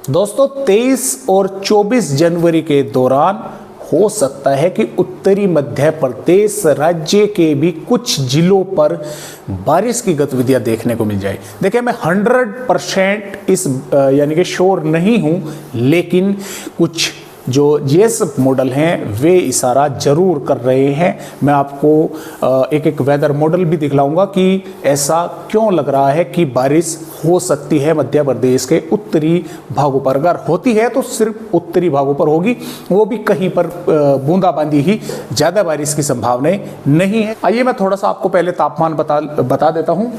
दोस्तों 23 और 24 जनवरी के दौरान हो सकता है कि उत्तरी मध्य प्रदेश राज्य के भी कुछ जिलों पर बारिश की गतिविधियां देखने को मिल जाए। देखिए, मैं 100% इस यानी कि श्योर नहीं हूं, लेकिन कुछ जो जीएस मॉडल हैं वे इशारा जरूर कर रहे हैं। मैं आपको एक एक वेदर मॉडल भी दिखलाऊंगा कि ऐसा क्यों लग रहा है कि बारिश हो सकती है मध्य प्रदेश के उत्तरी भागों पर। अगर होती है तो सिर्फ उत्तरी भागों पर होगी, वो भी कहीं पर बूंदाबांदी ही, ज़्यादा बारिश की संभावनाएं नहीं है। आइए मैं थोड़ा सा आपको पहले तापमान बता देता हूँ।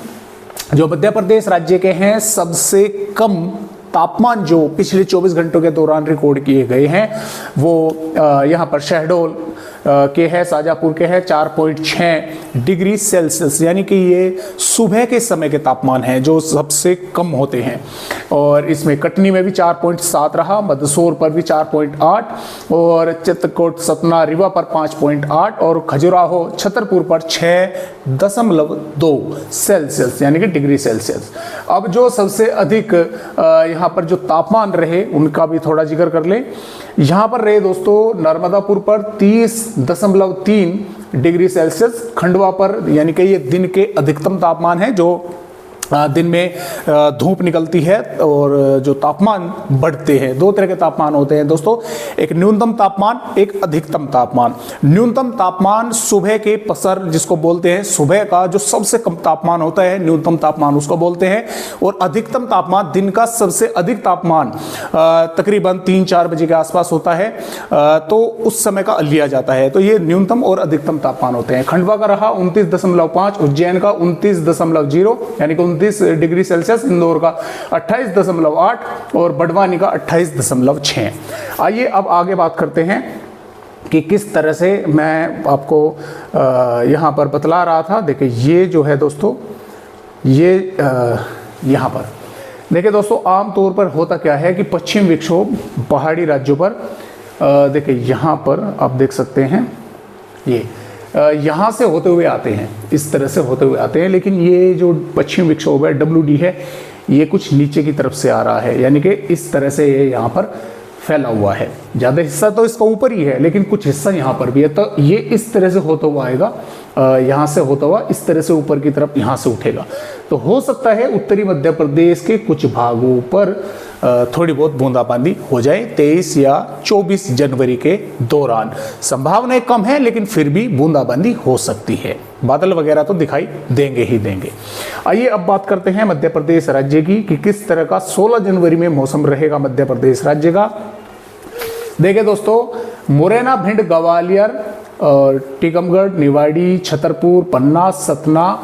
जो मध्य प्रदेश राज्य के हैं, सबसे कम तापमान जो पिछले 24 घंटों के दौरान रिकॉर्ड किए गए हैं वो यहाँ पर शहडोल के है, शाजापुर के है 4.6 डिग्री सेल्सियस, यानी कि ये सुबह के समय के तापमान हैं जो सबसे कम होते हैं। और इसमें कटनी में भी 4.7 रहा, मंदसौर पर भी 4.8 और चित्रकूट, सतना, रीवा पर 5.8 और खजुराहो, छतरपुर पर 6.2 सेल्सियस यानी कि डिग्री सेल्सियस। अब जो सबसे अधिक यहाँ पर जो तापमान रहे उनका भी थोड़ा जिक्र कर लें। यहाँ पर रहे दोस्तों नर्मदापुर पर 30.3 डिग्री सेल्सियस, खंडवा पर, यानी कि ये दिन के अधिकतम तापमान है जो दिन में धूप निकलती है और जो तापमान बढ़ते हैं। दो तरह के तापमान होते हैं दोस्तों, एक न्यूनतम तापमान, एक अधिकतम तापमान। न्यूनतम तापमान सुबह के पसर जिसको बोलते हैं, सुबह का जो सबसे कम तापमान होता है न्यूनतम तापमान उसको बोलते हैं। और अधिकतम तापमान दिन का सबसे अधिक तापमान तकरीबन 3-4 बजे के आसपास होता है, तो उस समय का लिया जाता है। तो ये न्यूनतम और अधिकतम तापमान होते हैं। खंडवा का रहा 29.5, उज्जैन का 29.0 यानी कि 29 डिग्री सेल्सियस, इंदौर का 28.8 और बड़वानी का 28.6। आइए अब आगे बात करते हैं कि किस तरह से मैं आपको यहाँ पर बतला रहा था। देखिए ये जो है दोस्तों, ये यहाँ पर देखिए दोस्तों, आमतौर पर होता क्या है कि पश्चिम विक्षोभ पहाड़ी राज्यों पर, देखिए यहाँ पर आप देख सकते हैं, ये यहाँ से होते हुए आते हैं, इस तरह से होते हुए आते हैं। लेकिन ये जो पश्चिम विक्षोभ है WD है, ये कुछ नीचे की तरफ से आ रहा है, यानी कि इस तरह से ये यहाँ पर फैला हुआ है। ज़्यादा हिस्सा तो इसका ऊपर ही है, लेकिन कुछ हिस्सा यहाँ पर भी है। तो ये इस तरह से होता हुआ आएगा, यहाँ से होता हुआ इस तरह से ऊपर की तरफ यहाँ से उठेगा। तो हो सकता है उत्तरी मध्य प्रदेश के कुछ भागों पर थोड़ी बहुत बूंदाबांदी हो जाए 23 या 24 जनवरी के दौरान। संभावनाएं कम है, लेकिन फिर भी बूंदाबांदी हो सकती है। बादल वगैरह तो दिखाई देंगे ही देंगे। आइए अब बात करते हैं मध्य प्रदेश राज्य की कि किस तरह का 16 जनवरी में मौसम रहेगा मध्य प्रदेश राज्य का। देखिए दोस्तों, मुरैना, भिंड, ग्वालियर और टीकमगढ़, निवाड़ी, छतरपुर, पन्ना, सतना,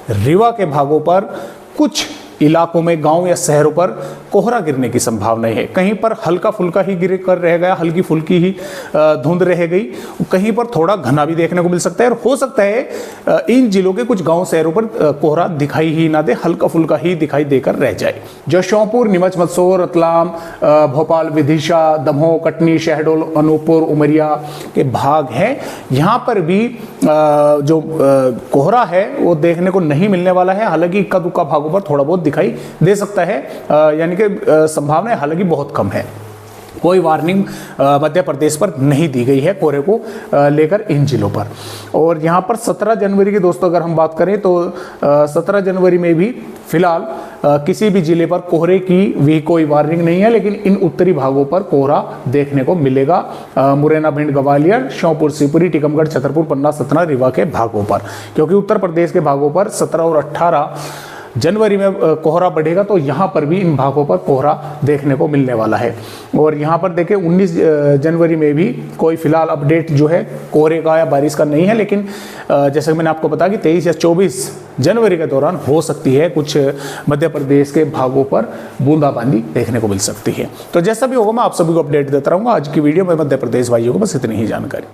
रीवा के भागों पर कुछ इलाकों में, गांव या शहरों पर कोहरा गिरने की संभावना है। कहीं पर हल्का फुल्का ही गिर कर रह गया, हल्की फुल्की ही धुंध रह गई, कहीं पर थोड़ा घना भी देखने को मिल सकता है। और हो सकता है इन जिलों के कुछ गांव शहरों पर कोहरा दिखाई ही ना दे, हल्का फुल्का ही दिखाई देकर रह जाए। जो श्योपुर, नीमच, मंदसौर, रतलाम, भोपाल, विदिशा, दमोह, कटनी, शहडोल, अनूपपुर, उमरिया के भाग हैं, यहाँ पर भी जो कोहरा है वो देखने को नहीं मिलने वाला है। हालांकि इक्का दुक्का भागों पर थोड़ा बहुत दिखाई दे सकता है, यानी कि संभावना हालांकि बहुत कम है। कोई वार्निंग मध्य प्रदेश पर नहीं दी गई है कोहरे को लेकर इन जिलों पर। और यहाँ पर 17 जनवरी की दोस्तों अगर हम बात करें तो 17 जनवरी में भी फिलहाल किसी भी जिले पर कोहरे की भी कोई वार्निंग नहीं है, लेकिन इन उत्तरी भागों पर कोहरा देखने को मिलेगा। मुरैना, भिंड, ग्वालियर, श्योपुर, शिवपुरी, टीकमगढ़, छतरपुर, पन्ना, सतना, रीवा के भागों पर, क्योंकि उत्तर प्रदेश के भागों पर 17 और 18 जनवरी में कोहरा बढ़ेगा, तो यहाँ पर भी इन भागों पर कोहरा देखने को मिलने वाला है। और यहाँ पर देखिए 19 जनवरी में भी कोई फिलहाल अपडेट जो है कोहरे का या बारिश का नहीं है, लेकिन जैसे मैंने आपको बताया कि 23 या 24 जनवरी के दौरान हो सकती है कुछ मध्य प्रदेश के भागों पर बूंदाबांदी देखने को मिल सकती है। तो जैसा भी होगा मैं आप सभी को अपडेट देता रहूँगा। आज की वीडियो में मध्य प्रदेश भाइयों को बस इतनी ही जानकारी।